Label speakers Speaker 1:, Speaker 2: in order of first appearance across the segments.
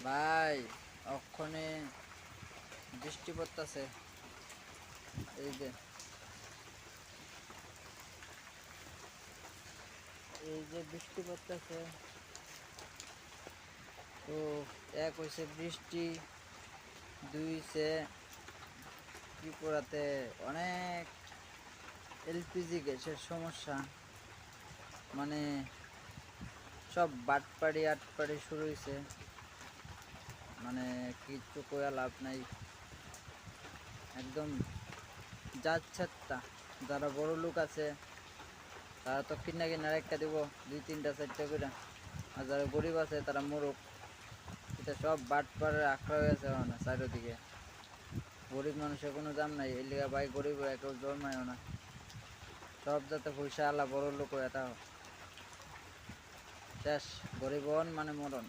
Speaker 1: ভাই অক্ষণে বৃষ্টি পড়তেছে। এই যে বৃষ্টি পড়তেছে, তো এক হইছে বৃষ্টি, দুই হইছে ত্রিপুরাতে অনেক এলপিজি গ্যাসের সমস্যা। মানে সব বাটপাড়ি আটপাড়ি শুরু হয়েছে, মানে কিচ্ছু কয়া লাভ নাই। একদম যাচ্ছেত্তা। যারা বড় লোক আছে তারা তো কিনা কিনা রেখা দিব 2 3 4 করে, আর যারা গরিব আছে তারা মোরক। এটা সব বাটপাড়ের আখড়া হয়ে আছে না চারিদিকে। গরিব মানুষের কোনো দাম নাই, এই লিগা ভাই গরিব কেউ জন্মায়ও না। সব যাতে পয়সা আলা বড় লোক এটা শেষ, গরিব হন মানে মরণ।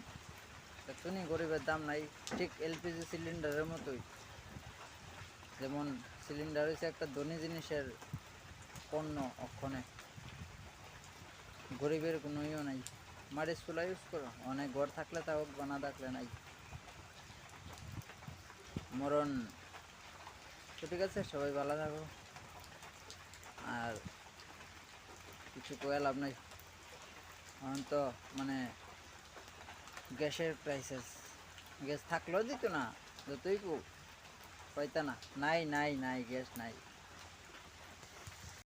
Speaker 1: শুনি গরিবের দাম নাই, ঠিক এলপিজি সিলিন্ডারের মতোই। যেমন সিলিন্ডার হচ্ছে একটা ধনী জিনিসের পণ্য, অক্ষণে গরিবের কোনো ইয়ে নাই। মাটির চুলা ইউজ করো, অনেক ঘর থাকলে তা হোক, বানা থাকলে নাই, মরণ। তো ঠিক আছে, সবাই ভালো থাকো, আর কিছু কয়ে লাভ নাই। এখন তো মানে গ্যাসের প্রাইসেস, গ্যাস থাকলেও দিত না, যতই পাইতা না, নাই নাই নাই গ্যাস নাই।